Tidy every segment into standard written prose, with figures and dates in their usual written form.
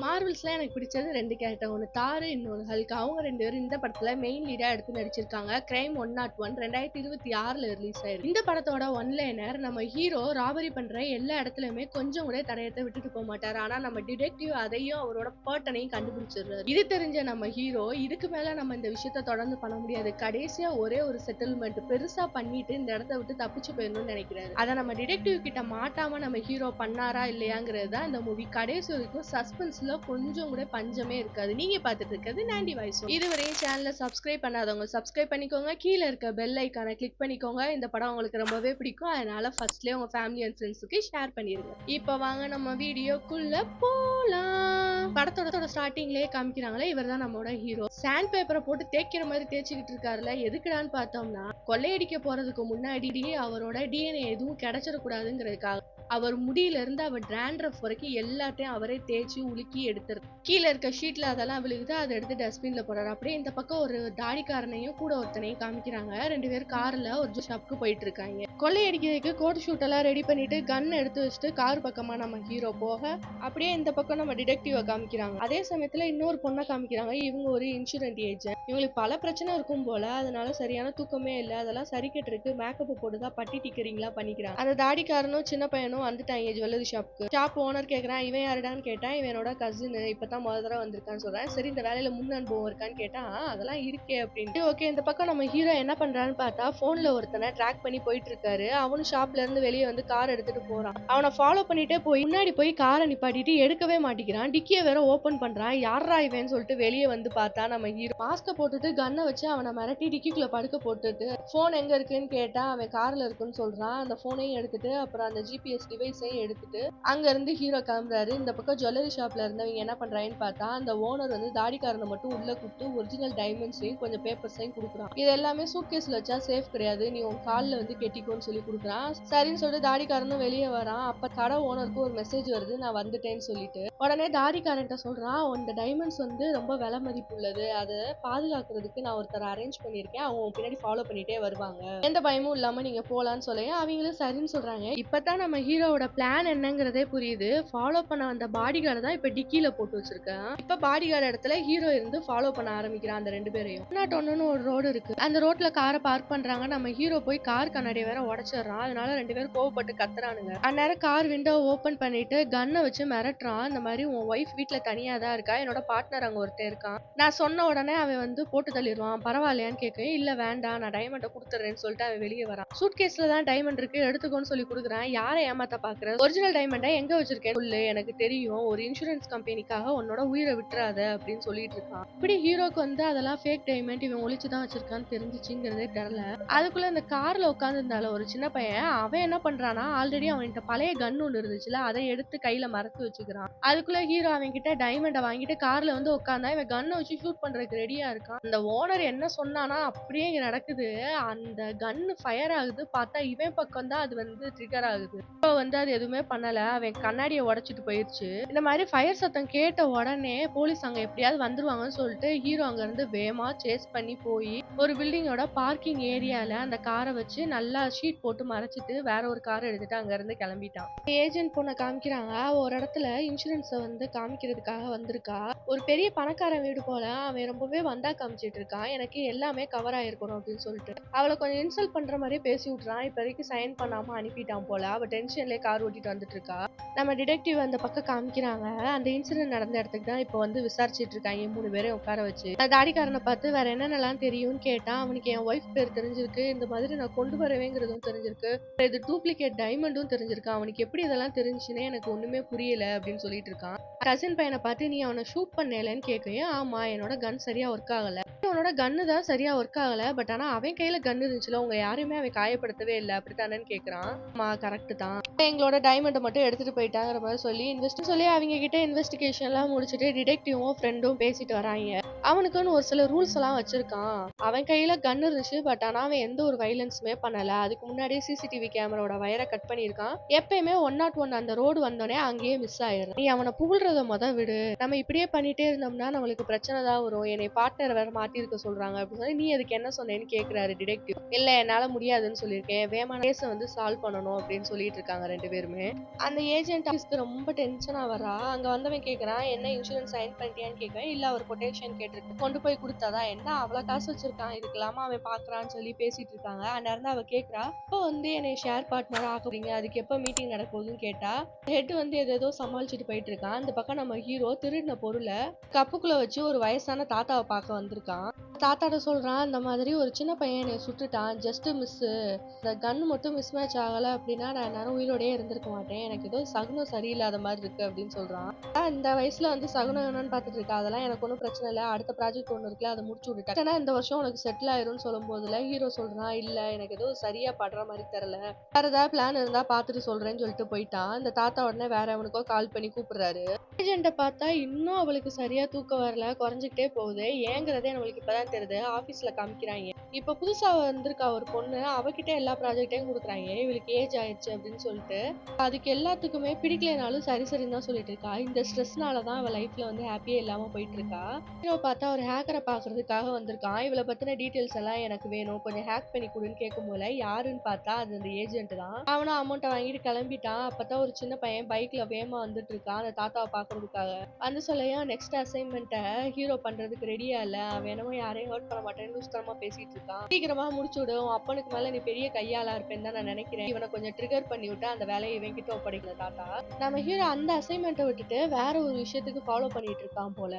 மார்வெல்ஸ்ல எனக்கு பிடிச்சது 2 கேரக்டர். ஒண்ணு தாரு, இன்னொன்னு ஹல்க். அவங்க 2 பேரும் இந்த படத்துல மெயின் லீடா எடுத்து நடிச்சிருக்காங்க. கிரைம் 101 2026ல ரிலீஸ் ஆயிருக்கு. இந்த படத்தோட ஒன்லைனர் நம்ம ஹீரோ ராபரி பண்ற எல்லா இடத்துலயுமே கொஞ்சம் கூட தடயத்தை விட்டுட்டு போக மாட்டாரு. ஆனா நம்ம டிடெக்டிவ் அதையும் அவரோட பேர்ட்டனையும் கண்டுபிடிச்சிடுறாரு. இது தெரிஞ்ச நம்ம ஹீரோ இதுக்கு மேல நம்ம இந்த விஷயத்த தொடர்ந்து பண்ண முடியாது. கடைசியா ஒரே ஒரு செட்டில்மெண்ட் பெருசா பண்ணிட்டு இந்த இடத்த விட்டு தப்பிச்சு போயிடணும்னு நினைக்கிறாரு. அதை நம்ம டிடெக்டிவ் கிட்ட மாட்டாம நம்ம ஹீரோ பண்ணாரா இல்லையாங்கிறது தான் இந்த மூவி. கடைசி வரைக்கும் சஸ்பென்ஸ்ல கொஞ்சம் கூட பஞ்சமே இருக்காது. நீங்க பார்த்துட்டு இருக்கிறது நாண்டி வாய்ஸ். இதுவரையும் சேனலை சப்ஸ்கிரைப் பண்ணாதவங்க சப்ஸ்கிரைப் பண்ணிக்கோங்க. கீழே இருக்க பெல் ஐக்கானை கிளிக் பண்ணிக்கோங்க. இந்த படம் உங்களுக்கு ரொம்பவே பிடிக்கும். அதனால ஃபர்ஸ்ட்லயே உங்க ஃபேமிலி அண்ட் ஃப்ரெண்ட்ஸுக்கு ஷேர் பண்ணிருங்க. இப்போ வாங்க நம்ம வீடியோக்குள்ள போலாம். படத்தோட ஸ்டார்டிங்லயே காமிக்கிறாங்களே, இவர் தான் நம்மளோட ஹீரோ. சாண்ட் பேப்பரை போட்டு தேய்க்கிற மாதிரி தேய்ச்சிக்கிட்டு இருக்காருல, எதுக்குடான்னு பார்த்தோம்னா கொள்ளையடிக்க போறதுக்கு முன்னாடி அவரோட டிஎன்ஏ எதுவும் கிடைச்சிடக்கூடாதுங்கிறதுக்காக அவர் முடியில இருந்து அவர் டிராண்ட்ரஃப் வரைக்கும் எல்லாத்தையும் அவரே தேய்ச்சி உலுக்கி எடுத்துரு. கீழே இருக்க ஷீட்ல அதெல்லாம் விழுகுது. அதை எடுத்து டஸ்ட்பின்ல போறாரு. அப்படியே இந்த பக்கம் ஒரு தாடிக்காரனையும் கூட ஒருத்தனையும் காமிக்கிறாங்க. 2 பேர் கார்ல ஒரு ஷாப்புக்கு போயிட்டு இருக்காங்க. கொள்ளையடிக்கிறதுக்கு கோட் ஷூட் எல்லாம் ரெடி பண்ணிட்டு கன் எடுத்து வச்சுட்டு கார் பக்கமா நம்ம ஹீரோ போக, அப்படியே இந்த பக்கம் நம்ம டிடெக்டிவ காமிக்கிறாங்க. அதே சமயத்துல இன்னொரு பொண்ணை காமிக்கிறாங்க. இவங்க ஒரு இன்சூரன்ஸ் ஏஜென்ட். இவங்களுக்கு பல பிரச்சனை இருக்கும் போல, அதனால சரியான தூக்கமே இல்லை. அதெல்லாம் சரி கட்டுறதுக்கு மேக்கப் போட்டுதான் பட்டி டிக்கரிங்லாம் பண்ணிக்கிறாங்க. அந்த தாடிக்காரனும் சின்ன பையனும் வந்துட்டாங்க ஜுவல்லரி ஷாப்புக்கு. ஷாப் ஓனர் கேக்குறான், இவன் யாருடான்னு கேட்டா, இவனோட கசின், இப்பதான் முதல் தடவை வந்திருக்கான்னு சொல்றேன். சரி, இந்த வேலையில முன் அனுபவம் இருக்கான்னு கேட்டா, அதெல்லாம் இருக்கே அப்படின்ட்டு. ஓகே, இந்த பக்கம் நம்ம ஹீரோ என்ன பண்றான்னு பார்த்தா போன்ல ஒருத்தனை ட்ராக் பண்ணி போயிட்டு இருக்காரு. அவனும் ஷாப்ல இருந்து வெளியே வந்து கார் எடுத்துட்டு போறான். அவனை ஃபாலோ பண்ணிட்டே போய் முன்னாடி போய் காரை நிப்பாட்டிட்டு எடுக்கவே மாட்டேங்கிறான். டிக்கிய வேற ஓபன் பண்றான். யாரா இவன் சொல்லிட்டு வெளியே வந்து பார்த்தா நம்ம ஹீரோ மாஸ்க போட்டுட்டு கன்னை வச்சு அவனை மிரட்டி டிக்கிக்குள்ள படுக்க போட்டுட்டு போன் எங்க இருக்குன்னு கேட்டா அவன் கார்ல இருக்குன்னு சொல்றான். அந்த போனையும் எடுத்துட்டு அப்புறம் அந்த ஜிபிஎஸ் டிவைஸையும் எடுத்துட்டு அங்க இருந்து ஹீரோ கிளம்புறாரு. இந்த பக்கம் ஜுவல்லரி ஷாப்ல இருந்தவங்க என்ன பண்றாங்கன்னு பார்த்தா அந்த ஓனர் வந்து தாடிக்காரனை மட்டும் உள்ள கூப்பிட்டு ஒரிஜினல் டைமண்ட்ஸையும் கொஞ்சம் பேப்பர்ஸையும் கொடுக்குறான். இது எல்லாமே சூட்கேஸ்ல வச்சா சேஃப் கிடையாது, நீ உன் கால்ல வந்து கெட்டிக்கோன்னு சொல்லி கொடுக்குறான். சரின்னு சொல்லிட்டு தாடிக்காரனும் வெளியே வரான். அப்ப கடை ஓனருக்கு ஒரு மெசேஜ் வருது, நான் வந்துட்டேன்னு சொல்லிட்டு. உடனே தாடிக்காரன்ட்ட சொல்றான், அந்த டைமண்ட்ஸ் வந்து ரொம்ப விலை மதிப்பு உள்ளது, அதை பாதுகாக்கிறதுக்கு நான் ஒருத்தர் அரேஞ்ச் பண்ணிருக்கேன், அவங்க பின்னாடி ஃபாலோ பண்ணிட்டே வருவாங்க, எந்த பயமும் இல்லாம நீங்க போலான்னு சொல்ல அவங்களும் சரின்னு சொல்றாங்க. இப்பதான் நம்ம ஹீரோவோட பிளான் என்னங்கிறதே புரியுது. ஃபாலோ பண்ண வந்த பாடிகார்டு தான் இப்ப டிக்கில போட்டு வச்சிருக்கேன். இப்ப பாடிகார்டு இடத்துல ஹீரோ இருந்து ஃபாலோ பண்ண ஆரம்பிக்கிறான் அந்த 2 பேரையும். ஒன்னு ஒரு ரோடு இருக்கு. அந்த ரோட்ல காரை பார்க் பண்றாங்க. நம்ம ஹீரோ போய் கார் கண்ணாடியை வேற உடைச்சிடறான். அதனால 2 பேரும் கோவப்பட்டு கத்துறானுங்க. அந்நேரம் கார் விண்டோ ஓபன் பண்ணிட்டு கன்னை வச்சு மிரட்டுறான். இந்த மாதிரி உன் ஒய்ஃப் வீட்டுல தனியா தான் இருக்கா, என்னோட பார்ட்னர் அங்க ஒருத்தர் இருக்கான், நான் சொன்ன உடனே அவன் வந்து போட்டு தள்ளிடுவான், பரவாயில்லையான்னு கேட்க, இல்ல வேண்டாம் நான் டைமண்டை கொடுத்துறேன்னு சொல்லிட்டு அவன் வெளியே வரான். சூட்கேஸ்ல தான் டைமண்ட் இருக்கு, எடுத்துக்கோன்னு சொல்லி கொடுக்குறான். யாரை ஏமாத்த பாக்குற, ஒரிஜினல் டைமண்டை எங்க வச்சிருக்கேன் சொல்லு, எனக்கு தெரியும், ஒரு இன்சூரன்ஸ் கம்பெனிக்காக உன்னோட உயிரை விட்டுறாத அப்படின்னு சொல்லிட்டு இருக்கான். இப்படி ஹீரோக்கு வந்து அதெல்லாம் ஃபேக் டைமண்ட், இவன் ஒளிச்சுதான் வச்சிருக்கான்னு தெரிஞ்சிச்சுங்கிறதே தெரியல. அதுக்குள்ள இந்த கார்ல உட்காந்து இருந்தால ஒரு சின்ன பையன், அவன் என்ன பண்றானா ஆல்ரெடி அவன்கிட்ட பழைய கன் ஒண்ணு இருந்துச்சுல, அதை எடுத்து கையில மறைச்சு வச்சுக்கிறான். அதுக்குள்ள ஹீரோ அவன் கிட்ட டைமண்டை வாங்கிட்டு கார்ல வந்து உட்காந்தா இவன் கன்னை வச்சு ஷூட் பண்றதுக்கு ரெடியா இருக்கான். அந்த ஓனர் என்ன சொன்னானா அப்படியே இங்க நடக்குது. அந்த கன்னு ஃபயர் ஆகுது, பார்த்தா இவன் பக்கம் தான் அது வந்து ட்ரிகர் ஆகுது. இப்போ வந்து அது எதுவுமே பண்ணல, அவன் கண்ணாடியை உடைச்சிட்டு போயிருச்சு. இந்த மாதிரி ஃபயர் சத்தம் கேட்ட உடனே போலீஸ் அங்க எப்படியாவது வந்துருவாங்கன்னு சொல்லிட்டு ஹீரோ அங்க இருந்து வேகமா சேஸ் பண்ணி போய் ஒரு பில்டிங்கோட பார்க்கிங் ஏரியால அந்த காரை வச்சு நல்லா ஷீட் போட்டு மறைச்சிட்டு வேற ஒரு காரை எடுத்துட்டு அங்க இருந்து கிளம்பிட்டான். ஏஜென்ட் பொண்ணை காமிக்கிறாங்க. ஒரு இடத்துல இன்சூரன்ஸை வந்து காமிக்கிறதுக்காக வந்திருக்கா. ஒரு பெரிய பணக்காரன் வீடு போல, அவன் ரொம்பவே வந்தா காமிச்சிட்டு இருக்கான், எனக்கு எல்லாமே கவர் ஆயிருக்கணும் அப்படின்னு சொல்லிட்டு அவளை கொஞ்சம் இன்சல்ட் பண்ற மாதிரியே பேசி விட்டுறான். இப்போதைக்கு சைன் பண்ணாம அனுப்பிட்டான் போல. அவ டென்ஷன்லயே கார் ஓட்டிட்டு வந்துட்டு இருக்கா. நம்ம டிடெக்டிவ் அந்த பக்கம் காமிக்கிறாங்க. அந்த இன்சிடென்ட் நடந்த இடத்துக்கு தான் இப்போ வந்து விசாரிச்சுட்டு இருக்காங்க 3 பேரையும் உட்கார வச்சு. தாடிக்காரனை பார்த்து வேற என்னென்னலாம் தெரியும்னு கேட்டா, அவனுக்கு என் ஒய்ஃப் பேர் தெரிஞ்சிருக்கு, இந்த மாதிரி நான் கொண்டு வரவேங்கிறதும் தெரிஞ்சிருக்கு, இது டூப்ளிகேட் டைமண்டும் தெரிஞ்சிருக்கு, அவனுக்கு எப்படி இதெல்லாம் தெரிஞ்சுன்னே எனக்கு ஒண்ணுமே புரியல அப்படின்னு சொல்லிட்டு இருக்கான். கசின் பையனை பார்த்து நீ அவனை ஷூட் பண்ணலன்னு கேட்கையும், ஆமா என்னோட கன் சரியா ஒர்க் ஆகல, அவனோட கன்னு தான் சரியா ஒர்க் ஆகல, பட் ஆனா அவன் கையில கன் இருந்துச்சுல, உங்க யாரையுமே அவன் காயப்படுத்தவே இல்லை அப்படித்தானேன்னு கேட்கறான். ஆமா கரெக்ட் தான், எங்களோட டைமண்டை மட்டும் எடுத்துட்டு போயிட்டாங்கிற மாதிரி சொல்லி அவங்க கிட்ட இன்வெஸ்டிகேஷன் எல்லாம் முடிச்சுட்டு டிடெக்டிவும் ஃப்ரெண்டும் பேசிட்டு வராங்க. அவனுக்குன்னு ஒரு சில ரூல்ஸ் எல்லாம் வச்சிருக்கான். அவன் கையில கன் இருந்துச்சு. பட் ஆனா அவன் எந்த ஒரு வயலன்ஸுமே பண்ணல. அதுக்கு முன்னாடியே சிசிடிவி கேமராவோட வயரை கட் பண்ணியிருக்கான். எப்பயுமே 101 அந்த ரோடு வந்தோடனே அங்கேயே மிஸ் ஆயிடும். நீ அவனை புகழ்றத விடு. நம்ம இப்படியே பண்ணிட்டே இருந்தோம்னா நம்மளுக்கு பிரச்சனை தான் வரும். என்னை பார்ட்னர் வேற மாத்திருக்க சொல்றாங்க அப்படின்னு சொல்லி நீ அதுக்கு என்ன சொன்னேன்னு கேக்குறாரு டிடெக்டிவ். இல்ல என்னால முடியாதுன்னு சொல்லியிருக்கேன். வேகமா கேஸ சால்வ் பண்ணணும் அப்படின்னு சொல்லிட்டு இருக்காங்க 2 பேருமே. அந்த ஏஜென்ட் ஆஃபீஸ்க்கு ரொம்ப டென்ஷனா வரா. அங்க வந்தவன் கேக்குறான், என்ன இன்சூரன்ஸ் சைன் பண்ணிட்டியான்னு கேட்கறேன். இல்ல அவர் கொட்டேஷன் கேட்டிருக்கு. கொண்டு போய் கொடுத்தாதா என்ன அவ்வளவு காசு வச்சிருக்கான், இதுக்கெல்லாமா அவன் பாக்குறான்னு சொல்லி பேசிட்டு இருக்காங்க. அந்நேரம் அவ கேக்குறா, இப்போ என்னை ஷேர் பார்ட்னர் ஆக்குறீங்க, அதுக்கு எப்ப மீட்டிங் நடக்க போகுதுன்னு கேட்டா ஹெட் ஏதோ சமாளிச்சுட்டு போயிட்டு இருக்கான். அந்த பக்கம் நம்ம ஹீரோ திருடின பொருளை கப்புக்குள்ள வச்சு ஒரு வயசான தாத்தாவை பார்க்க வந்திருக்கான். தாத்தாட்ட சொல்றான், இந்த மாதிரி ஒரு சின்ன பையன் என்னை சுட்டுட்டான், ஜஸ்ட் மிஸ், இந்த கன் மட்டும் மிஸ் மேட்ச் ஆகல அப்படின்னா நான் நேரம் உயிரோடயே இருந்திருக்க மாட்டேன், எனக்கு ஏதோ சகுனம் சரியில்லாத மாதிரி இருக்கு அப்படின்னு சொல்றான். இந்த வயசுல சகுனம் என்னன்னு பாத்துட்டு இருக்கா, அதெல்லாம் எனக்கு ஒன்றும் பிரச்சனை இல்லை, அடுத்த ப்ராஜெக்ட் ஒன்று இருக்குல்ல அதை முடிச்சு விட்டுட்டேன், ஏன்னா இந்த வருஷம் உனக்கு செட்டில் ஆயிரும்னு சொல்லும் போதுல ஹீரோ சொல்றான், இல்ல எனக்கு ஏதோ சரியா படுற மாதிரி தெரியல, வேற ஏதாவது பிளான் இருந்தா பாத்துட்டு சொல்றேன்னு சொல்லிட்டு போயிட்டான். இந்த தாத்தா உடனே வேற அவனுக்கோ கால் பண்ணி கூப்பிடுறாரு. ஏஜென்ட்ட பார்த்தா இன்னும் அவளுக்கு சரியா தூக்கம் வரல, குறைஞ்சிக்கிட்டே போகுது. ஏங்கிறதே நம்மளுக்கு இப்பதான் தெரியுது. ஆபீஸ்ல காமிக்கிறாங்க. இப்ப புதுசா வந்திருக்கா ஒரு பொண்ணு, அவகிட்ட எல்லா ப்ராஜெக்டையும் கொடுக்குறாங்க. இவளுக்கு ஏஜ் ஆயிடுச்சு அப்படின்னு சொல்லிட்டு அதுக்கு எல்லாத்துக்குமே பிடிக்கலனாலும் சரி சரின்னு தான் சொல்லிட்டு இருக்கா. இந்த ஸ்ட்ரெஸ்னாலதான் அவ லைஃப்ல ஹாப்பியே இல்லாம போயிட்டு இருக்கா. ஹீரோ பார்த்தா ஒரு ஹேக்கரை பாக்குறதுக்காக வந்திருக்கான். இவளை பத்தின டீட்டெயில்ஸ் எல்லாம் எனக்கு வேணும், கொஞ்சம் ஹேக் பண்ணி கொடுன்னு கேட்கும் போல யாருன்னு பார்த்தா அது அந்த ஏஜென்ட் தான். அவனும் அமௌண்ட்டை வாங்கிட்டு கிளம்பிட்டான். அப்பதான் ஒரு சின்ன பையன் பைக்ல வேகமா வந்துட்டு இருக்கான் அந்த தாத்தாவை பாக்குறதுக்காக. சொல்லையும் நெக்ஸ்ட் அசைன்மெண்ட்டை ஹீரோ பண்றதுக்கு ரெடியா இல்ல, அவன் என்னமோ யாரையும் ஹர்ட் பண்ண மாட்டேன்னு லூஸ்தனமா பேசிட்டு இருக்கான். சீக்கிரமா முடிச்சு விடும், அப்பனுக்கு மேல நீ பெரிய கையாளா இருப்பேன்னு தான் நான் நினைக்கிறேன். இவனை கொஞ்சம் ட்ரிகர் பண்ணி விட்டு அந்த வேலையை இவன் கிட்ட ஒப்படைக்கல தாத்தா. நம்ம ஹீரோ அந்த அசைன்மெண்ட்டை விட்டுட்டு வேற ஒரு விஷயத்துக்கு ஃபாலோ பண்ணிட்டு இருக்கான் போல.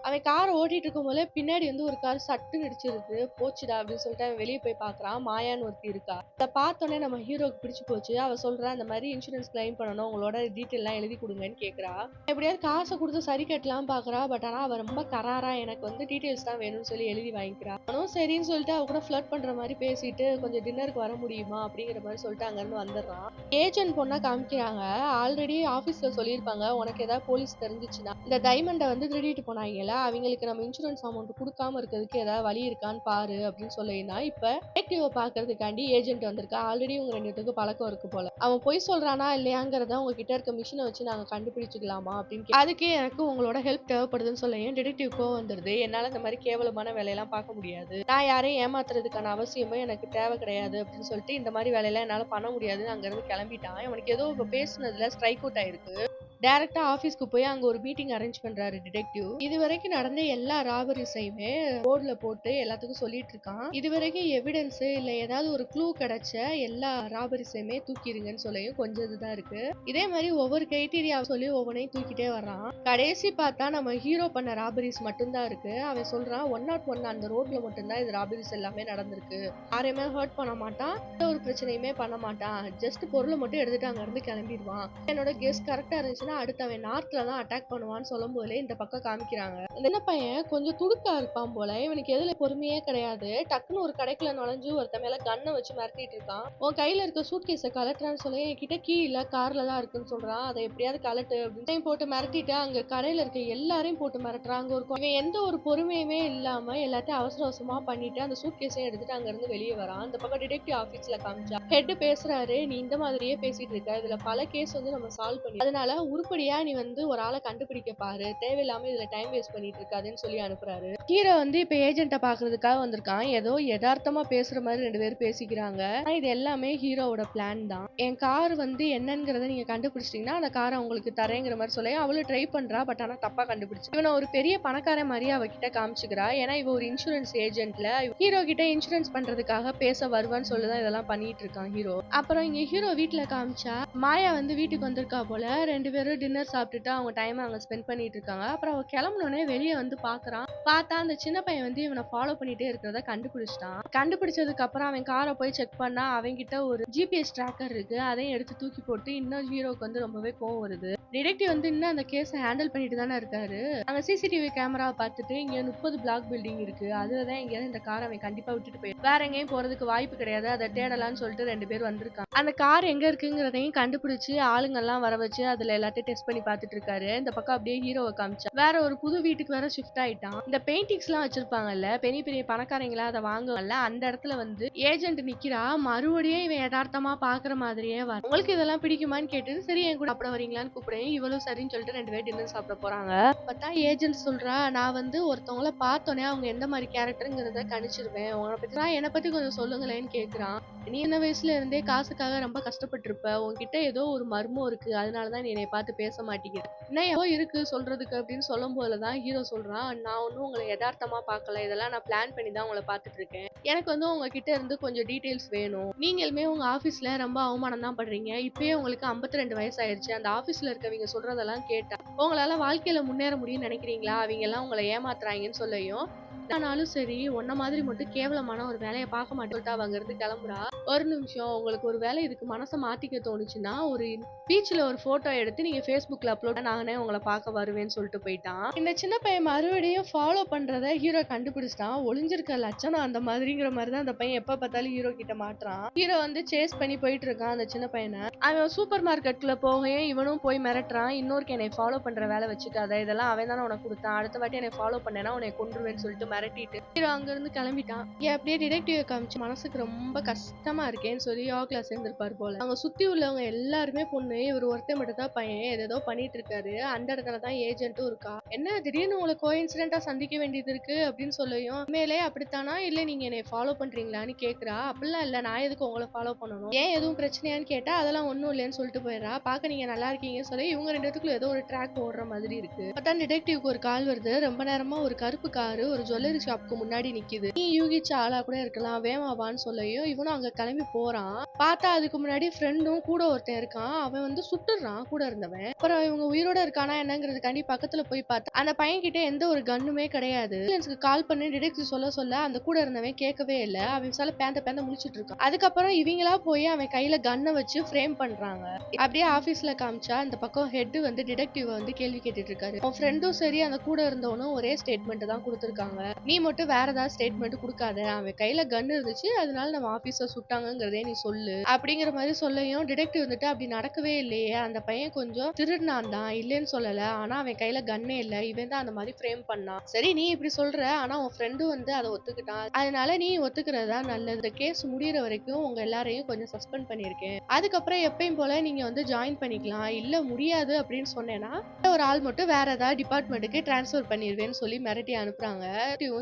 அவன் கார் ஓட்டிட்டு இருக்கும் போல பின்னாடி ஒரு கார் சட்டு இடிச்சிருக்கு. போச்சுடா அப்படின்னு சொல்லிட்டு அவன் வெளியே போய் பாக்குறான். மாயான்னு ஒருத்தி இருக்கா. அதை பார்த்தோன்னே நம்ம ஹீரோக்கு பிடிச்சு போச்சு. அவ சொல்றா, இந்த மாதிரி இன்சூரன்ஸ் கிளைம் பண்ணணும், உங்களோட டீட்டெயில் எல்லாம் எழுதி கொடுங்கன்னு கேக்குறா. எப்படியாவது காசை கொடுத்து சரி கட்டலாம் பாக்குறா. பட் ஆனா அவ ரொம்ப கராரா எனக்கு டீட்டெயில்ஸ் தான் வேணும்னு சொல்லி எழுதி வாங்கிக்கிறா. அவனும் சரின்னு சொல்லிட்டு அவ கூட ஃபிளர்ட் பண்ற மாதிரி பேசிட்டு கொஞ்சம் டின்னருக்கு வர முடியுமா அப்படிங்கிற மாதிரி சொல்லிட்டு அங்க இருந்து வந்துடுறான். ஏஜென்ட் பொண்ணா காமிக்கிறாங்க. ஆல்ரெடி ஆபீஸ்ல சொல்லியிருப்பாங்க, உனக்கு ஏதாவது போலீஸ் தெரிஞ்சிச்சுன்னா இந்த டைமண்டை திருடிட்டு போனாங்கல்ல, அவங்களுக்கு நம்ம இன்சூரன்ஸ் அமௌண்ட் கொடுக்காம இருக்கிறதுக்கு ஏதாவது வழி இருக்கான்னு பாரு அப்படின்னு சொல்லினா இப்ப டிடெக்டிவ பாக்குறதுக்காண்டி ஏஜென்ட் வந்திருக்கா. ஆல்ரெடி உங்க 2 பேருக்கு பழக்கம் இருக்கு போல. அவன் பொய் சொல்றானா இல்லையாங்கிறத உங்ககிட்ட இருக்க மிஷினை வச்சு நாங்க கண்டுபிடிச்சுக்கலாமா அப்படின்னு அதுக்கே எனக்கு உங்களோட ஹெல்ப் தேவைப்படுதுன்னு சொல்ல டிடெக்டிவ் கோவம் வந்துருது. என்னால இந்த மாதிரி கேவலமான வேலையெல்லாம் பார்க்க முடியாது, நான் யாரையும் ஏமாத்துறதுக்கான அவசியமும் எனக்கு தேவை கிடையாது அப்படின்னு சொல்லிட்டு இந்த மாதிரி வேலையெல்லாம் என்னால பண்ண முடியாதுன்னு அங்க இருந்து கிளம்பிட்டான். அவனுக்கு ஏதோ இப்ப பேசுனதுல ஸ்ட்ரைக் அவுட் ஆயிருக்கு. டைரக்டா ஆபீஸ்க்கு போய் அங்க ஒரு மீட்டிங் அரேஞ்ச் பண்றாரு டிடெக்டிவ். இது வரைக்கும் நடந்த எல்லா ராபரிஸையுமே போர்ட்ல போட்டு எல்லாத்துக்கும் சொல்லிட்டு இருக்கான். இது வரைக்கும் எவிடன்ஸ் இல்ல ஏதாவது ஒரு க்ளூ கிடைச்ச எல்லா ராபரிஸையுமே தூக்கிடுங்கன்னு சொல்லியும் கொஞ்சம் இதுதான் இருக்கு. இதே மாதிரி ஒவ்வொரு கிரைட்டீரியா சொல்லி ஒவ்வொன்றையும் தூக்கிட்டே வர்றான். கடைசி பார்த்தா நம்ம ஹீரோ பண்ண ராபரிஸ் மட்டும்தான் இருக்கு. அவன் சொல்றான் 101 அந்த ரோட்ல மட்டும்தான் இது ராபரிஸ் எல்லாமே நடந்திருக்கு, யாரையுமே ஹர்ட் பண்ண மாட்டான், எந்த ஒரு பிரச்சனையுமே பண்ண மாட்டான், ஜஸ்ட் பொருளை மட்டும் எடுத்துட்டு அங்க இருந்து கிளம்பிடுவான். என்னோட கெஸ் கரெக்டா இருந்துச்சு, அடுத்து அவன் நார்த்ல தான் அட்டாக் பண்ணுவான்னு சொல்லும் போதே இந்த பக்கம் காமிக்கிறாங்க. இந்த பையன் கொஞ்சம் துடுக்கா இருப்பான் போல. இவனுக்கு எதுல பொறுமையே கிடையாது. டக்குன்னு ஒரு கடைக்குள்ள நுழைஞ்சு ஒருத்த மேல கண்ணை வச்சு மிரட்டிட்டு இருக்கான். உன் கையில இருக்க சூட்கேஸை கலட்டுறான்னு சொல்லி என்கிட்ட கீ இல்ல கார்ல தான் இருக்குன்னு சொல்றான். அதை எப்படியாவது கலட்டு அப்படின்னு போட்டு மிரட்டிட்டு அங்க கடையில இருக்க எல்லாரையும் போட்டு மிரட்டுறாங்க. இவன் எந்த ஒரு பொறுமையுமே இல்லாம எல்லாத்தையும் அவசர அவசரமா பண்ணிட்டு அந்த சூட்கேஸையும் எடுத்துட்டு அங்க இருந்து வெளியே வரான். அந்த பக்கம் டிடெக்டிவ் ஆபீஸ்ல காமிச்சா ஹெட் பேசுறாரு, நீ இந்த மாதிரியே பேசிட்டு இருக்க, இதுல பல கேஸ் நம்ம சால்வ் பண்ணி, அதனால உருப்படியா நீ ஒரு ஆளை கண்டுபிடிக்க பாரு, தேவையில்லாம இதுல டைம் வேஸ்ட் பண்ணிட்டு இருக்காதுன்னு சொல்லி அனுப்புறாரு. ஹீரோ இப்ப ஏஜென்ட்ட பாக்குறதுக்காக வந்திருக்கான். ஏதோ யதார்த்தமா பேசுற மாதிரி 2 பேரும் பேசிக்கிறாங்க. இது எல்லாமே ஹீரோவோட பிளான் தான். என் கார் என்னங்கிறத நீங்க கண்டுபிடிச்சிட்டீங்கன்னா அந்த காரை உங்களுக்கு தரேங்கிற மாதிரி சொல்லி அவளும் ட்ரை பண்றா. பட் ஆனா தப்பா கண்டுபிடிச்சு இவனை ஒரு பெரிய பணக்கார மாதிரி அவகிட்ட காமிச்சுக்கிறா. ஏன்னா இவ ஒரு இன்சூரன்ஸ் ஏஜென்ட்ல ஹீரோ கிட்ட இன்சூரன்ஸ் பண்றதுக்காக பேச வருவான்னு சொல்லிதான் இதெல்லாம் பண்ணிட்டு இருக்கான் ஹீரோ. அப்புறம் இங்க ஹீரோ வீட்டுல காமிச்சா மாயா வீட்டுக்கு வந்திருக்கா போல. 2 பேரும் டின்னர் சாப்பிட்டுட்டு அவங்க டைம் அங்க ஸ்பெண்ட் பண்ணிட்டு இருக்காங்க. அப்புறம் அவ கிளம்புனோடனே வெளியே பாக்குறான். பார்த்தா அந்த சின்ன பையன் இவனை ஃபாலோ பண்ணிட்டே இருக்கிறத கண்டுபிடிச்சிட்டான். கண்டுபிடிச்சதுக்கு அப்புறம் அவன் காரை போய் செக் பண்ணா அவன்கிட்ட ஒரு ஜிபிஎஸ் ட்ராக்கர் இருக்கு. அதையும் எடுத்து தூக்கி போட்டு இன்னும் ஹீரோக்கு ரொம்பவே கோவம் வருது. டிடெக்டிவ் இன்னும் அந்த கேஸை ஹேண்டில் பண்ணிட்டு தானே இருக்காரு. அங்க சிசிடிவி கேமராவை பார்த்துட்டு இங்க 30 பிளாக் பில்டிங் இருக்கு, அதுலதான் எங்கேயாவது இந்த காரை அவன் கண்டிப்பா விட்டுட்டு போய் வேற எங்கேயும் போறதுக்கு வாய்ப்பு கிடையாது, அதை தேடலாம்னு சொல்லிட்டு 2 பேர் வந்திருக்காங்க. அந்த கார் எங்க இருக்குங்கிறதையும் கண்டுபிடிச்சு ஆளுங்க எல்லாம் வர வச்சு அதுல எல்லாத்தையும் பார்த்து டெஸ்ட் பண்ணி பார்த்துட்டு இருக்காரு. இந்த பக்கம் அப்படியே ஹீரோவை காமிச்சா வேற ஒரு புது வீட்டுக்கு வேற ஷிஃப்ட் ஆயிட்டான். இந்த பெயிண்டிங்ஸ் எல்லாம் வச்சிருப்பாங்கல்ல, பெரிய பெரிய பணக்காரங்களா அதை வாங்குவாங்கல்ல, அந்த இடத்துல வந்து ஏஜென்ட் நிக்கிறா. மறுபடியும் இவன் யதார்த்தமா பாக்குற மாதிரியே வர, உங்களுக்கு இதெல்லாம் பிடிக்குமான்னு கேட்டு, சரி என் கூட சாப்பிட வரீங்களான்னு கூப்பிடுறேன். இவளும் சரின்னு சொல்லிட்டு 2 பேரும் டின்னர் சாப்பிட போறாங்க. பார்த்தா ஏஜென்ட் சொல்றா, நான் வந்து ஒருத்தவங்கள பார்த்தோன்னே அவங்க எந்த மாதிரி கேரக்டருங்கிறத கணிச்சிருவேன். உங்களை பத்தி என்னை பத்தி கொஞ்சம் சொல்லுங்களேன்னு கேக்குறான். நீ என்ன வயசுல இருந்தே காசுக்காக ரொம்ப கஷ்டப்பட்டிருப்ப, உன்கிட்ட ஏதோ ஒரு மர்மம் இருக்கு, அதனாலதான் நீ என்னை பார்த்து பேச மாட்டேங்கிற, என்ன ஏதோ இருக்கு சொல்றதுக்கு அப்படின்னு சொல்லும் போதுதான் ஹீரோ சொல்றான், நான் ஒன்னும் உங்களை யதார்த்தமா பார்க்கல, இதெல்லாம் நான் பிளான் பண்ணி தான் உங்களை பார்த்துட்டு இருக்கேன். எனக்கு வந்து உங்ககிட்ட இருந்து கொஞ்சம் டீடைல்ஸ் வேணும். நீங்களுமே உங்க ஆபீஸ்ல ரொம்ப அவமானம் தான் பண்றீங்க. இப்பயே உங்களுக்கு 52 வயசு ஆயிருச்சு. அந்த ஆபீஸ்ல இருக்கவங்க சொல்றதெல்லாம் கேட்டா உங்களால வாழ்க்கையில முன்னேற முடியும்னு நினைக்கிறீங்களா? அவங்க எல்லாம் உங்களை ஏமாத்துறாங்கன்னு சொல்லையும், ஆனாலும் சரி உன்ன மாதிரி மட்டும் கேவலமான ஒரு வேலையை பார்க்க மாட்டேன் சொல்லிட்டு அவ அங்கிருந்து கிளம்புறா. ஒரு நிமிஷம், உங்களுக்கு ஒரு வேலை இதுக்கு மனசை மாத்திக்க தோணுச்சுன்னா ஒரு பீச்ல ஒரு போட்டோ எடுத்து நீங்க Facebookல அப்லோட் நானே உங்களை பார்க்க வருவேன்னு சொல்லிட்டு போயிட்டான். இந்த சின்ன பையன் மறுபடியும் ஃபாலோ பண்றத ஹீரோ கண்டுபிடிச்சிட்டான். ஒளிஞ்சிருக்க லட்சணம் அந்த மாதிரிங்கிற மாதிரிதான் அந்த பையன் எப்ப பார்த்தாலும் ஹீரோ கிட்ட மாட்டுறான். ஹீரோ வந்து சேஸ் பண்ணி போயிட்டு இருக்கான் அந்த சின்ன பையனை. அவன் சூப்பர் மார்க்கெட்ல போகையும் இவனும் போய் மிரட்டுறான், இன்னொருக்கு என்னை ஃபாலோ பண்ற வேலை வச்சுக்காத, இதெல்லாம் அவன் தானே உனக்கு கொடுத்தான், அடுத்த வாட்டி என்னை ஃபாலோ பண்ணேன்னா உன்னை கொன்றுவேன்னு சொல்லிட்டு மிரட்டிட்டு ஹீரோ அங்க இருந்து கிளம்பிட்டான். அப்படியே டிடெக்டிவ் காமிச்சு மனசுக்கு ரொம்ப கஷ்டமா இருக்கேன்னு சொல்லி யோகா கிளாஸ் சேர்ந்திருப்பாரு போல. அவங்க சுத்தி உள்ளவங்க எல்லாருமே பொண்ணு, இவர் ஒருத்தர் மட்டும் தான் பையன் ஏதோ பண்ணிட்டு இருக்காரு. அந்த இடத்துலதான் ஏஜென்ட்டும் இருக்கா. என்ன திடீர்னு உங்களை கோஇன்சிடென்ட்டா சந்திக்க வேண்டியது இருக்கு அப்படின்னு சொல்லியும், மேலே அப்படித்தானா, இல்ல நீங்க என்னை ஃபாலோ பண்றீங்களான்னு கேக்குறா. அப்படிலாம் இல்ல, நான் எதுக்கு உங்களை ஃபாலோ பண்ணணும், ஏன் எதுவும் பிரச்சனையான்னு கேட்டா அதெல்லாம் ஒண்ணும் இல்லைன்னு சொல்லிட்டு போயிடுறா. பாக்க நீங்க நல்லா இருக்கீங்கன்னு சொல்லி இவங்க 2 பேத்துக்குள்ள ஏதோ ஒரு ட்ராக் ஓடுற மாதிரி இருக்கு. அப்பதான் டிடெக்டிவ்க்கு ஒரு கால் வருது. ரொம்ப நேரமா ஒரு கருப்பு காரு ஒரு ஜுவல்லரி ஷாப்க்கு முன்னாடி நிக்குது. நீ யூகிச்ச ஆளா கூட இருக்கலாம், வேமாவான்னு சொல்லையும் இவனும் அங்க கிளம்பி போறான். பார்த்தா அதுக்கு முன்னாடி ஃப்ரெண்டும் கூட ஒருத்தன் இருக்கான். அவன் வந்து சுட்டுறான் கூட இருந்தவன். அப்புறம் இவங்க உயிரோட இருக்கானா என்னங்கிறதுக்காண்டி பக்கத்துல போய் பார்த்தா அந்த பையன் கிட்ட எந்த ஒரு கன்னுமே கிடையாது. கால் பண்ணி டிடெக்டிவ் சொல்ல சொல்ல அந்த கூட இருந்தவன் கேட்கவே இல்லை. அவன் சால பேந்த முடிச்சிட்டு இருக்கான். அதுக்கப்புறம் இவங்களா போய் அவன் கையில கன்னை வச்சு ஃப்ரேம் பண்றாங்க. அப்படியே ஆபீஸ்ல காமிச்சா அந்த பக்கம் ஹெட் வந்து டிடெக்டிவ் வந்து கேள்வி கேட்டுட்டு இருக்காரு. அவன் ஃப்ரெண்டும் சரி அந்த கூட இருந்தவனும் ஒரே ஸ்டேட்மெண்ட் தான் கொடுத்திருக்காங்க, நீ மட்டும் வேற ஏதாவது ஸ்டேட்மெண்ட் கொடுக்காத, அவன் கையில கன் இருந்துச்சு அதனால நம்ம ஆபீஸர் சுட்டாங்கிறதே நீ சொல்லு அப்படிங்கிற மாதிரி சொல்லையும், டிடெக்டிவ் வந்துட்டு அப்படி நடக்கவே இல்லையே, அந்த பையன் கொஞ்சம் திருடினான் தான், இல்லைன்னு சொல்லல, ஆனா அவன் கையில கன்னே இல்ல, இவன் தான் அந்த மாதிரி ஃப்ரேம் பண்ணான். சரி நீ இப்படி சொல்ற, ஆனா உன் ஃப்ரெண்டு வந்து அதை ஒத்துக்கிட்டான், அதனால நீ ஒத்துக்கிறதா நல்லது. இந்த கேஸ் முடியற வரைக்கும் உங்க எல்லாரையும் கொஞ்சம் சஸ்பெண்ட் பண்ணிருக்கேன், அதுக்கப்புறம் எப்பயும் போல நீங்க வந்து ஜாயின் பண்ணிக்கலாம், இல்ல முடியாது அப்படின்னு சொன்னேன்னா ஒரு ஆள் மட்டும் வேற ஏதாவது டிபார்ட்மெண்ட்டுக்கு டிரான்ஸ்பர் பண்ணிருவேன்னு சொல்லி மிரட்டி அனுப்புறாங்க.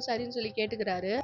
சரின்னு சொல்லி கேட்டுக்கிறாரு.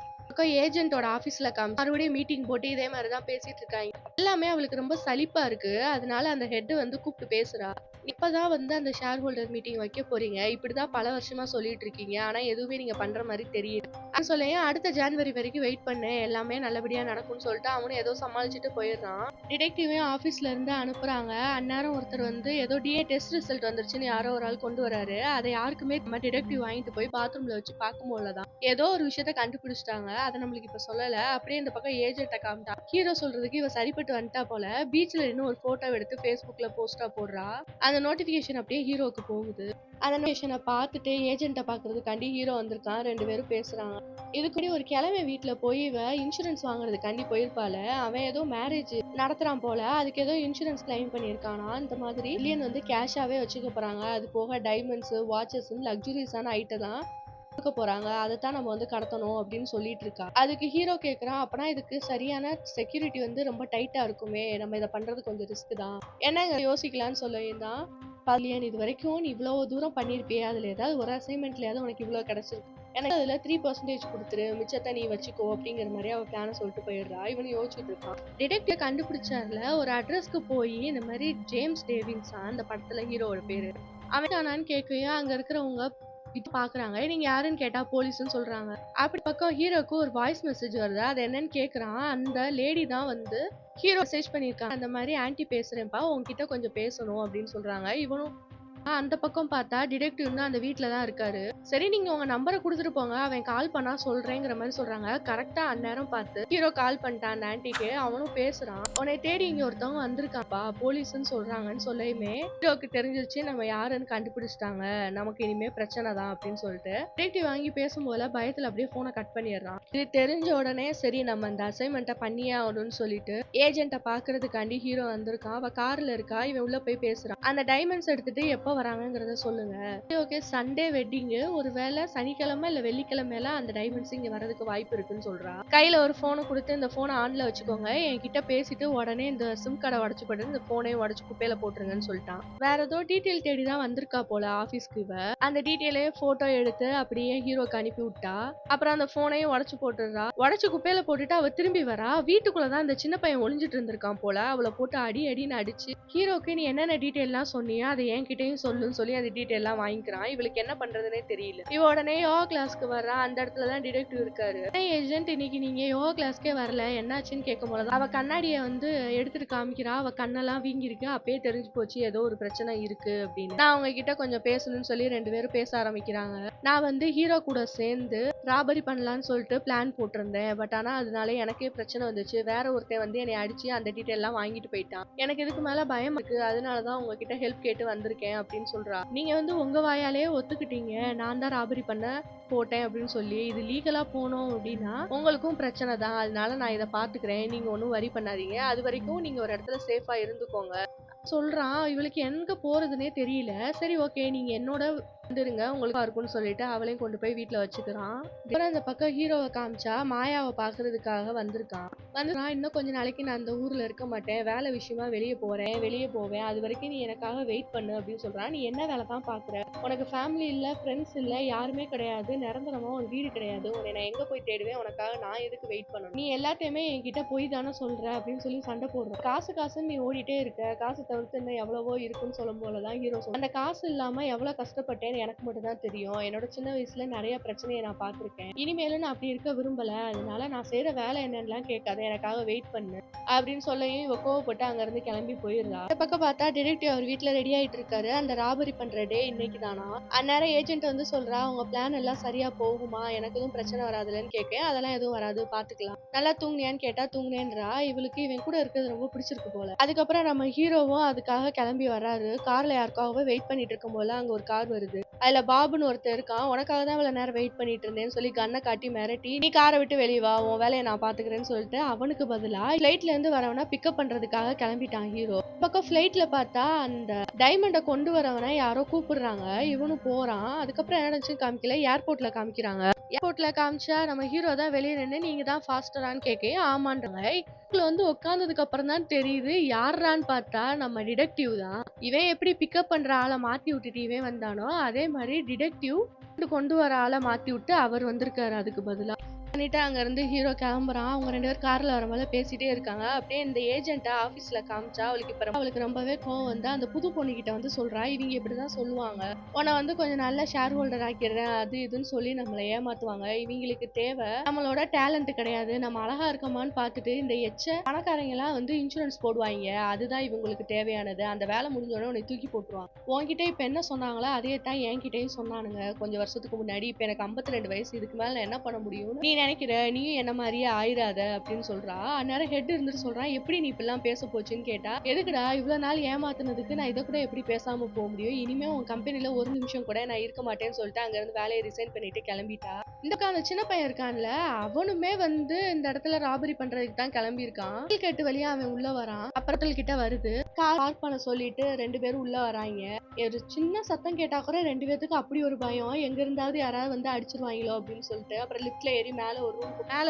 ஏஜென்ட்டோட ஆபீஸ்ல மறுபடியும் மீட்டிங் போட்டு இதே மாதிரிதான் பேசிட்டு இருக்காங்க. எல்லாமே அவளுக்கு ரொம்ப சலிப்பா இருக்கு. அதனால அந்த ஹெட் வந்து கூப்பிட்டு பேசுறா, இப்பதான் வந்து அந்த ஷேர் ஹோல்டர் மீட்டிங் வைக்க போறீங்க, இப்படிதான் பல வருஷமா சொல்லிட்டு இருக்கீங்க, ஆனா எதுவுமே நீங்க பண்ற மாதிரி தெரியுது சொல்லையும், அடுத்த ஜான்வரி வரைக்கும் வெயிட் பண்ணு, எல்லாமே நல்லபடியா நடக்கும்னு சொல்லிட்டு அவனும் ஏதோ சமாளிச்சுட்டு போயிடுறான். டிடெக்டிவையும் ஆபீஸ்ல இருந்து அனுப்புறாங்க. அந்நேரம் ஒருத்தர் வந்து ஏதோ டிஏ டெஸ்ட் ரிசல்ட் வந்துருச்சுன்னு யாரோ ஒரு ஆள் கொண்டு வராரு. அதை யாருக்குமே டிடெக்டிவ் வாங்கிட்டு போய் பாத்ரூம்ல வச்சு பார்க்கும் போதுதான் ஏதோ ஒரு விஷயத்த கண்டுபிடிச்சிட்டாங்க. அதை நம்மளுக்கு இப்ப சொல்லல. அப்படியே இந்த பக்கம் ஏஜென்ட்ட காமிட்டா, ஹீரோ சொல்றதுக்கு இவ சரிப்பட்டு வந்துட்டா போல. பீச்ல இன்னும் ஒரு போட்டோ எடுத்து Facebookல போஸ்டா போடுறா. அந்த நோட்டிபிகேஷன் அப்படியே ஹீரோக்கு போகுது. அந்த நோட்டிபிகேஷனை பார்த்துட்டு ஏஜென்ட்ட பாக்குறதுக்காண்டி ஹீரோ வந்திருக்கான். 2 பேரும் பேசுறாங்க. இதுக்குடி ஒரு கிழமை வீட்டுல போய் இவ இன்சூரன்ஸ் வாங்குறதுக்காண்டி போயிருப்பால, அவன் ஏதோ மேரேஜ் நடத்துறான் போல, அதுக்கு ஏதோ இன்சூரன்ஸ் கிளைம் பண்ணிருக்கானா. இந்த மாதிரி மில்லியன் வந்து கேஷாவே வச்சுக்க போறாங்க. அது போக டைமண்ட்ஸ் வாட்சஸ் லக்ஸுரியஸான ஐட்டம் தான் கொடுக்க போறாங்க, அதைத்தான் நம்ம வந்து கடத்தணும் அப்படின்னு சொல்லிட்டு இருக்கா. அதுக்கு ஹீரோ கேக்குறான், அப்பனா இதுக்கு சரியான செக்யூரிட்டி வந்து ரொம்ப டைட்டா இருக்குமே, நம்ம இதை பண்றது கொஞ்சம் ரிஸ்க் தான், என்னங்க யோசிக்கலாம்னு சொல்லியிருந்தான். பாலியன் இது வரைக்கும் நீ இவ்வளவு தூரம் பண்ணிருப்பியே, அதுல ஏதாவது ஒரு அசைன்மெண்ட்லயாவது உனக்கு இவ்வளவு கிடைச்சிருக்கு, எனக்கு அதுல 3% கொடுத்துரு, மிச்சத்தை நீ வச்சுக்கோ அப்படிங்கிற மாதிரி அவ பிளான சொல்லிட்டு போயிடுறா. இவனு யோசிச்சுட்டு இருக்கான். டிடெக்டிவ் கண்டுபிடிச்சார்ல ஒரு அட்ரஸ்க்கு போய் இந்த மாதிரி ஜேம்ஸ் டேவின்ஸா அந்த படத்துல ஹீரோவோட பேரு, அவன் தானான்னு கேட்கையா அங்க இருக்கிறவங்க இது பாக்குறாங்க. நீங்க யாருன்னு கேட்டா போலீஸ்னு சொல்றாங்க. அப்படி பக்கம் ஹீரோக்கு ஒரு வாய்ஸ் மெசேஜ் வருது. அது என்னன்னு கேக்குறான். அந்த லேடி தான் வந்து ஹீரோ மெசேஜ் பண்ணிருக்காங்க, அந்த மாதிரி ஆன்ட்டி பேசுறேன்ப்பா, உன்கிட்ட கொஞ்சம் பேசணும் அப்படின்னு சொல்றாங்க. இவனும் அந்த பக்கம் பார்த்தா டிடெக்டிவ் இன்னும் அந்த வீட்ல தான் இருக்காரு. சரி நீங்க உங்க நம்பர குடுத்துட்டு போங்க. அவன் கால் பண்ணா சொல்றேங்கிற மாரி சொல்றாங்க. கரெக்ட்டா அந்நேரம் பார்த்து ஹீரோ கால் பண்ணிட்டான் அந்த ஆன்ட்டிக்கு. அவனும் பேசுறான். உன்னைய தேடி இங்க ஒருத்தவங்க வந்திருக்கான்ப்பா. போலீஸ்ன்னு சொல்றாங்கன்னு சொல்லயுமே ஹீரோக்கு தெரிஞ்சிருச்சு நம்ம யாருன்னு கண்டுபிடிச்சுட்டாங்க. நமக்கு இனிமே பிரச்சனை தான் அப்படின்னு சொல்லிட்டு டிடெக்டிவ் வாங்கி பேசும்போது பயத்துல அப்படியே போனை கட் பண்ணிடுறான். இது தெரிஞ்ச உடனே சரி நம்ம இந்த அசைன்மெண்ட்டை பண்ணியே ஆகணும்னு சொல்லிட்டு ஏஜென்ட்டை பாக்குறதுக்காண்டி ஹீரோ வந்திருக்கான். அவ கார்ல இருக்கா. இவன் உள்ள போய் பேசுறான். அந்த டைமண்ட்ஸ் எடுத்துட்டு எப்ப வராங்கங்கிறத சொல்லுங்க. ஓகே சண்டே வெட்டிங் ஒருவேளை சனிக்கிழமை இல்ல வெள்ளிக்கிழமையில அந்த டைமண்ட்ஸ் இங்க வரதுக்கு வாய்ப்பு இருக்குன்னு சொல்றா. கையில ஒரு போனை கொடுத்து இந்த போனை ஆன்ல வச்சுக்கோங்க. என்கிட்ட பேசிட்டு உடனே இந்த சிம் கார்டை உடச்சு போட்டு இந்த போனையும் உடச்சு குப்பையில போட்டுருங்கன்னு சொல்லிட்டான். வேற ஏதோ டீட்டெயில் தேடி தான் வந்திருக்கா போல ஆபீஸ்க்கு. இவ அந்த டீட்டெயிலே போட்டோ எடுத்து அப்படியே ஹீரோக்கு அனுப்பி விட்டா. அப்புறம் அந்த போனையும் உடச்சு போட்டுறா. உடச்சு குப்பையில போட்டுட்டு அவ திரும்பி வரா. வீட்டுக்குள்ளதான் அந்த சின்ன பையன் ஒளிஞ்சிட்டு இருந்திருக்கான் போல. அவளை போட்டு அடி அடின்னு அடிச்சு ஹீரோக்கு நீ என்னென்ன டீட்டெயில்லாம் சொன்னியோ அதை என்கிட்டயும் சொல்லுன்னு சொல்லி அந்த டீட்டெயில்லாம் வாங்கிக்கிறான். இவளுக்கு என்ன பண்றதுன்னே தெரியல. இவ உடனே யோகா கிளாஸ்க்கு வர்றா. அந்த இடத்துலதான் டிடெக்டிவ் இருக்காரு. ஏஜென்ட் இன்னைக்கு நீங்க யோகா கிளாஸ்க்கே வரல என்னாச்சுன்னு கேட்கும் போது அவ கண்ணாடிய எடுத்துட்டு காமிக்கிறா. அவ கண்ணெல்லாம் வீங்கிருக்கு. அப்பயே தெரிஞ்சு போச்சு ஏதோ ஒரு பிரச்சனை இருக்கு அப்படின்னு. நான் அவங்க கிட்ட கொஞ்சம் பேசணும்னு சொல்லி 2 பேரும் பேச ஆரம்பிக்கிறாங்க. நான் ஹீரோ கூட சேர்ந்து ராபரி பண்ணலான்னு சொல்லிட்டு பிளான் போட்டிருந்தேன். பட் ஆனா அதனால எனக்கே பிரச்சனை வந்துச்சு. வேற ஒருத்தன் என்னை அடிச்சு அந்த டீட்டெயில் எல்லாம் வாங்கிட்டு போயிட்டான். எனக்கு இதுக்கு மேல பயம் இருக்கு. அதனாலதான் உங்ககிட்ட ஹெல்ப் கேட்டு வந்திருக்கேன் அப்படின்னு சொல்றா. நீங்க உங்க வாயாலே ஒத்துக்கிட்டீங்க நான் தான் ராபரி பண்ண போட்டேன் அப்படின்னு சொல்லி. இது லீகலா போனோம் அப்படின்னா உங்களுக்கும் பிரச்சனை தான். அதனால நான் இதை பாத்துக்கிறேன். நீங்க ஒன்னும் வரி பண்ணாதீங்க. அது வரைக்கும் நீங்க ஒரு இடத்துல சேஃபா இருந்துக்கோங்க சொல்றான். இவளுக்கு எங்க போறதுன்னே தெரியல. சரி ஓகே நீங்க என்னோட வந்துருங்க உங்களுக்கு இருக்கும்னு சொல்லிட்டு அவளையும் கொண்டு போய் வீட்டுல வச்சுக்கிறான். அந்த பக்கம் ஹீரோவை காமிச்சா மாயாவை பாக்குறதுக்காக வந்திருக்கான். இன்னும் கொஞ்ச நாளைக்கு நான் அந்த ஊர்ல இருக்க மாட்டேன். வேலை விஷயமா வெளியே போவேன். அது வரைக்கும் நீ எனக்காக வெயிட் பண்ணு அப்படின்னு சொல்றான். நீ என்ன வேலை தான் பாக்குற? உனக்கு ஃபேமிலி இல்ல, ஃப்ரெண்ட்ஸ் இல்ல, யாருமே கிடையாது. நிரந்தரமா ஒரு வீடு கிடையாது. உன்னை நான் எங்க போய் தேடுவேன்? உனக்காக நான் எதுக்கு வெயிட் பண்ணணும்? நீ எல்லாத்தையுமே என்கிட்ட போய் தானே சொல்ற அப்படின்னு சொல்லி சண்டை போடுற. காசுன்னு நீ ஓடிட்டே இருக்க. காசு தவிர்த்து இன்னும் எவ்வளவோ இருக்குன்னு சொல்லும் போலதான் ஹீரோ சொல்ல. அந்த காசு இல்லாம எவ்வளவு கஷ்டப்பட்டேன்னு எனக்கு மட்டும் தான் தெரியும். என்னோட சின்ன வயசுல நிறைய பிரச்சனையை நான் பார்த்திருக்கேன். இனிமேலும் நான் அப்படி இருக்க விரும்பல. அதனால நான் செய்யற வேலை என்னன்னு கேட்காத, எனக்காக வெயிட் பண்ணு அப்படின்னு சொல்லையும் இவ கோவப்பட்டு அங்க இருந்து கிளம்பி போயிடுறா. இந்த பக்கம் பார்த்தா டிடெக்டிவ் அவர் வீட்டுல ரெடி ஆயிட்டு இருக்காரு. அந்த ராபரி பண்ற டே இன்னைக்கு தானா. அந்நேரம் ஏஜென்ட் சொல்றா உங்க பிளான் எல்லாம் சரியா போகுமா? எனக்கு எதுவும் பிரச்சனை வராதுலன்னு கேட்க அதெல்லாம் எதுவும் வராது பாத்துக்கலாம். நல்லா தூங்குனியான்னு கேட்டா தூங்குனேன்றா. இவளுக்கு இவன் கூட இருக்கிறது ரொம்ப பிடிச்சிருக்கு போல. அதுக்கப்புறம் நம்ம ஹீரோவும் அதுக்காக கிளம்பி வர்றாரு. கார்ல யாருக்காகவே வெயிட் பண்ணிட்டு இருக்கும் போல அங்க ஒரு கார் வருது. அதுல பாபுன்னு ஒருத்தர் இருக்கான். உனக்காக தான் இவ்வளவு நேரம் வெயிட் பண்ணிட்டு இருந்தேன்னு சொல்லி கண்ணை காட்டி மிரட்டி நீ காரை விட்டு வெளியே வா, உன் வேலையை நான் பாத்துக்கிறேன்னு சொல்லிட்டு அவனுக்கு பதிலா பிளைட்ல இருந்து வரவனா பிக்கப் பண்றதுக்காக கிளம்பிட்டான் ஹீரோ. பக்கம் பிளைட்ல பார்த்தா அந்த டைமண்டை கொண்டு வரவனை யாரோ கூப்பிடுறாங்க. இவனும் போறான். அதுக்கப்புறம் என்ன காமிக்கல, ஏர்போர்ட்ல காமிக்கிறாங்க. ஏர்போர்ட்ல காமிச்சா நம்ம ஹீரோ தான் வெளியே நின்று நீங்க தான் ஃபாஸ்டரான்னு கேட்க ஆமான்றாங்க. உட்கார்ந்ததுக்கு அப்புறம் தான் தெரியுது யாரான்னு பார்த்தா நம்ம டிடெக்டிவ் தான். இவன் எப்படி பிக்கப் பண்ற ஆளை மாத்தி விட்டுட்டு இவன் வந்தானோ அதே மாதிரி டிடெக்டிவ் கொண்டு வர ஆளை மாத்தி விட்டு அவர் வந்திருக்காரு அதுக்கு பதிலா பண்ணிட்டு அங்க இருந்து ஹீரோ கிளம்புறான். அவங்க 2 பேரும் கார்ல வரும்போது பேசிட்டே இருக்காங்க. அப்படியே இந்த ஏஜென்ட்டா ஆபீஸ்ல காமிச்சா அவளுக்கு ரொம்பவே கோவம் வந்து அந்த புது பொண்ணு கிட்ட சொல்றா இவங்க இப்படிதான் சொல்லுவாங்க, உன்னை கொஞ்சம் நல்ல ஷேர் ஹோல்டர் ஆக்கிடுறேன் அது இதுன்னு சொல்லி நம்மளை ஏமாத்துவாங்க. இவங்களுக்கு தேவை நம்மளோட டேலண்ட் கிடையாது, நம்ம அழகா இருக்கமான்னு பார்த்துட்டு இந்த பணக்காரங்க எல்லாம் இன்சூரன்ஸ் போடுவாங்க, அதுதான் இவங்களுக்கு தேவையானது. அந்த வேலை முடிஞ்சோடனே உன்னை தூக்கி போட்டுருவாங்க. உன்கிட்ட இப்ப என்ன சொன்னாங்களோ அதே தான் என்கிட்டயும் சொன்னானுங்க கொஞ்சம் வருஷத்துக்கு முன்னாடி. இப்ப எனக்கு 52 வயசு, இதுக்கு மேல நான் என்ன பண்ண முடியும்? நீ நினைக்கிற நீயும் என்ன மாதிரியே ஆயிராத அப்படின்னு சொல்றா. அந்நேரம் ஹெட் இருந்துட்டு சொல்றான் எப்படி நீ இப்பெல்லாம் பேச போச்சுன்னு கேட்டா எதுக்குடா இவ்வளவு நாள் ஏமாத்தினதுக்கு நான் இதை கூட எப்படி பேசாம போக முடியும்? இனிமே உன் கம்பெனில ஒரு நிமிஷம் கூட நான் இருக்க மாட்டேன்னு சொல்லிட்டு அங்க இருந்து வேலையை ரிசைன் பண்ணிட்டு கிளம்பிட்டா. இந்த சின்ன பையன் இருக்கான்ல அவனுமே இந்த இடத்துல ராபரி பண்றதுக்கு தான் கிளம்பி இருக்கான். கேட்டு வழியா அவன் உள்ள வரான். அப்புறத்தில் கிட்ட வருது. கார் பார்க் பண்ண சொல்லிட்டு 2 பேரும் உள்ள வராங்க. ஒரு சின்ன சத்தம் கேட்டா கூட 2 பேத்துக்கு அப்படி ஒரு பயம், எங்க இருந்தாவது யாராவது அடிச்சிருவாங்களோ அப்படின்னு சொல்லிட்டு அப்புறம் லிப்ட்ல ஏறி மேல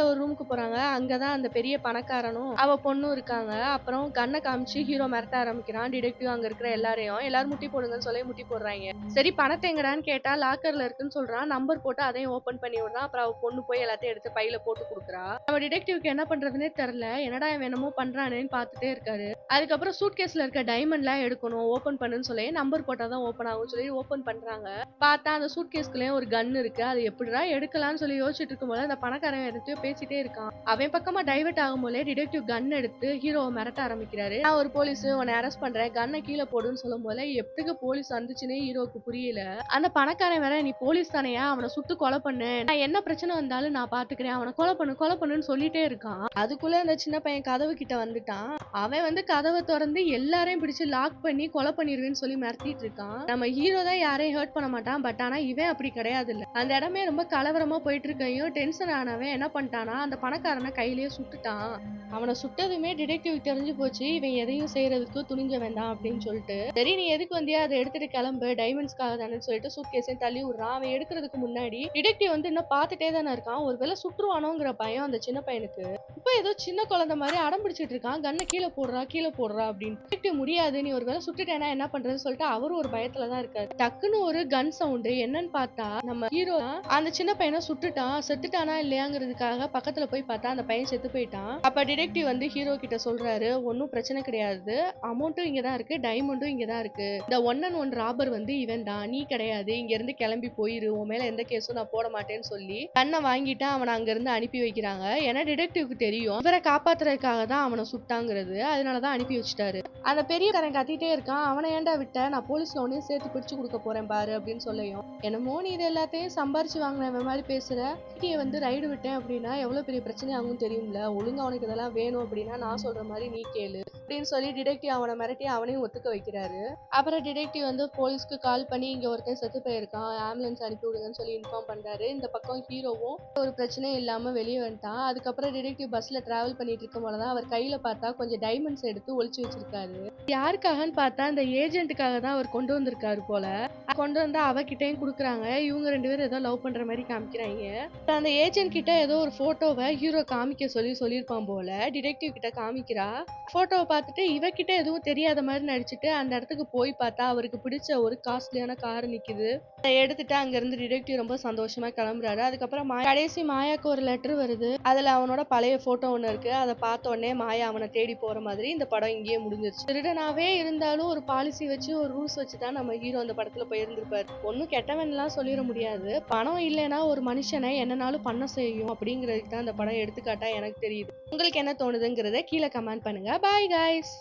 ஒரு ரூமுக்கு போறாங்க. அங்கதான் அந்த பெரிய பணக்காரனும் அவ பொண்ணும் இருக்காங்க. அப்புறம் கண்ணை காமிச்சு ஹீரோ மிரட்ட ஆரம்பிக்கிறான். டிடெக்டிவ் அங்க இருக்கிற எல்லாரும் முட்டி போடுங்கன்னு சொல்லி முட்டி போடுறாங்க. சரி பணத்தை எங்கடான்னு கேட்டா லாக்கர்ல இருக்குன்னு சொல்றான். நம்பர் போட்டு அதையும் ஓபன் பண்ணி விடுறான். அப்புறம் அவ பொண்ணு போய் எல்லாத்தையும் எடுத்து பையில போட்டு கொடுக்குறா. நம்ம டிடெக்டிவ்க்கு என்ன பண்றதுன்னே தெரியல. என்னடா வேணுமோ பண்றானேன்னு பாத்துட்டே இருக்காரு. அதுக்கப்புறம் சூட்கேஸ்ல இருக்க டைமண்ட்லாம் எடுக்கணும், ஓப்பன் பண்ணுன்னு சொல்லி நம்பர் போட்டா தான் ஓப்பன் ஆகும்னு சொல்லி ஓப்பன் பண்றாங்க. பார்த்தா அந்த சூட்கேஸ்குள்ளேயும் ஒரு கன் இருக்கு. அது எப்படிடா எடுக்கலாம்னு சொல்லி யோசிச்சுட்டு இருக்கும்போது அந்த பணக்காரன் யார்கிட்டயோ பேசிட்டே இருக்கான். அவன் பக்கமா டைவர்ட் ஆகும்போதே டிடெக்டிவ் கன் எடுத்து ஹீரோவை மிரட்ட ஆரம்பிக்கிறாரு. நான் ஒரு போலீஸ், உன்னை அரெஸ்ட் பண்றேன், கன்னை கீழே போடுன்னு சொல்லும் போல எப்படிக்கு போலீஸ் வந்துச்சுன்னே ஹீரோவுக்கு புரியல. அந்த பணக்காரன் வேற, நீ போலீஸ் தானையா, அவனை சுட்டு கொலை பண்ணு, நான் என்ன பிரச்சனை வந்தாலும் நான் பாத்துக்கிறேன், அவனை கொலை பண்ணுன்னு சொல்லிட்டே இருக்கான். அதுக்குள்ள அந்த சின்ன பையன் கதவு கிட்ட வந்துட்டான். அவன் வந்து கதவை திறந்து எல்லாரையும் பிடிச்சு லாக் பண்ணி கொலை பண்ணிருவேன்னு சொல்லி மிரட்டிட்டு இருக்கான். நம்ம ஹீரோ தான் யாரையும் ஹர்ட் பண்ண மாட்டான், பட் ஆனா இவன் அப்படி கிடையாது. இல்ல அந்த இடமே ரொம்ப கலவரமா போயிட்டு இருக்கையும் டென்ஷன் ஆனவன் என்ன பண்ணிட்டானா, அந்த பணக்காரனை கையிலேயே சுட்டுட்டான். அவனை சுட்டதுமே டிடெக்டிவ் தெரிஞ்சு போச்சு, இவன் எதையும் செய்யறதுக்கு துணிஞ்ச வேண்டாம் அப்படின்னு சொல்லிட்டு, சரி நீ எதுக்கு வந்தியா, அதை எடுத்துட்டு கிளம்பு, டைமண்ட்ஸ்க்காக தானே சொல்லிட்டு சூட்கேஸையும் தள்ளி விடுறான். அவன் எடுக்கிறதுக்கு முன்னாடி டிடெக்டிவ் வந்து இன்னும் பார்த்துட்டே தானே இருக்கான். ஒருவேளை சுட்டுருவானோங்கிற பயம் அந்த சின்ன பையனுக்கு. இப்ப ஏதோ சின்ன குழந்தை மாதிரி அடம் பிடிச்சிட்டு இருக்கான், கண்ணை கீழே போடுறா அப்படின்னு. முடியாது, நீ ஒரு வேளை சுட்டுட்டேனா என்ன பண்றதுன்னு சொல்லிட்டு அவரும் ஒரு பயத்துலதான் இருக்காரு. டக்குன்னு ஒரு கன் சவுண்டு, என்னன்னு பார்த்தா நம்ம ஹீரோ அந்த சின்ன பையனை சுட்டுட்டான். செத்துட்டானா இல்லையாங்கிறதுக்காக பக்கத்துல போய் பார்த்தா அந்த பையன் செத்து போயிட்டான். அப்ப டிடெக்டிவ் வந்து ஹீரோ கிட்ட சொல்றாரு, ஒன்னும் பிரச்சனை கிடையாது, அமௌண்ட்டும் இங்கதான் இருக்கு, டைமண்டும் இங்கதான் இருக்கு, இந்த 1 ராபர் வந்து இவன் தான், நீ கிடையாது, இங்க இருந்து கிளம்பி போயிரு, உன் மேல எந்த கேஸும் நான் போட மாட்டேன்னு சொல்லி கண்ணை வாங்கிட்டு அவனை அங்க இருந்து அனுப்பி வைக்கிறாங்க. ஏன்னா டிடெக்டிவ்க்கு தெரியும் இவரை காப்பாத்துறதுக்காக தான் அவனை சுட்டாங்கிறது, அதனாலதான் அனுப்பி வச்சுட்டாரு. அந்த பெரியக்காரன் கத்திட்டே இருக்கான், அவனை ஏன்டா விட்ட, நான் போலீஸ்ல உடனே சேர்த்து பிடிச்சு கொடுக்க போறேன் பாரு அப்படின்னு சொல்லியும், என்னமோ நீ இது எல்லாத்தையும் சம்பாரிச்சு வாங்கின மாதிரி பேசுற, நீ வந்து ரைடு விட்டேன் அப்படின்னா எவ்வளவு பெரிய பிரச்சனை ஆகும் தெரியும்ல, ஒழுங்கா அவனுக்கு இதெல்லாம் வேணும் அப்படின்னா நான் சொல்ற மாதிரி நீ கேளு அப்படின்னு சொல்லி டிடெக்டிவ் அவனை மிரட்டி அவனையும் ஒத்துக்க வைக்கிறாரு. அப்புறம் டிடெக்டிவ் வந்து போலீஸ்க்கு கால் பண்ணி இங்க ஒருத்தன் செத்து போயிருக்கான், ஆம்புலன்ஸ் அனுப்பி விடுங்கன்னு சொல்லி இன்ஃபார்ம் பண்றாரு. இந்த பக்கம் ஹீரோவும் ஒரு பிரச்சனையும் இல்லாம வெளியே வந்துட்டான். அதுக்கப்புறம் டிடெக்டிவ் பஸ்ல டிராவல் பண்ணிட்டு இருக்கும் போலதான் அவர் கையில பார்த்தா கொஞ்சம் டைமண்ட்ஸ் எடுத்து ஒளிச்சு வச்சிருக்காரு. யாருக்காகன்னு பார்த்தா அந்த ஏஜென்ட்டுக்காக தான் அவர் கொண்டு வந்திருக்காரு போல. கொண்டு வந்து அவகிட்டையும் குடுக்குறாங்க. இவங்க 2 பேரும் ஏதோ லவ் பண்ற மாதிரி காமிக்கிறாங்க. அந்த ஏஜென்ட் கிட்ட ஏதோ ஒரு போட்டோவை ஹீரோ காமிக்க சொல்லியிருப்பான் போல. டிடெக்டிவ் கிட்ட காமிக்கிறா. போட்டோவை பார்த்துட்டு இவகிட்ட எதுவும் தெரியாத மாதிரி நடிச்சுட்டு அந்த இடத்துக்கு போய் பார்த்தா அவருக்கு பிடிச்ச ஒரு காஸ்ட்லியான கார் நிக்குது. அதை எடுத்துட்டு அங்க இருந்து டிடெக்டிவ் ரொம்ப சந்தோஷமா கிளம்புறாரு. அதுக்கப்புறம் கடைசி மாயாக்கு ஒரு லெட்டர் வருது. அதுல அவனோட பழைய போட்டோ ஒண்ணு இருக்கு. அதை பார்த்த உடனே மாயா அவனை தேடி போற மாதிரி இந்த படம் இங்கேயே முடிஞ்சிருச்சு. திருடனாவே இருந்தாலும் ஒரு பாலிசி வச்சு ஒரு ரூல்ஸ் வச்சுதான் நம்ம ஹீரோ அந்த படத்துல போயிருந்திருப்பாரு. ஒன்னும் கெட்டவன் எல்லாம் சொல்லிட முடியாது, பணம் இல்லைன்னா ஒரு மனுஷனை என்னனாலும் பண்ண செய்யும் அப்படிங்கிறதுக்கு தான் அந்த படம் எடுத்துக்காட்டா எனக்கு தெரியுது. உங்களுக்கு என்ன தோணுதுங்கிறத கீழே கமெண்ட் பண்ணுங்க. Bye guys.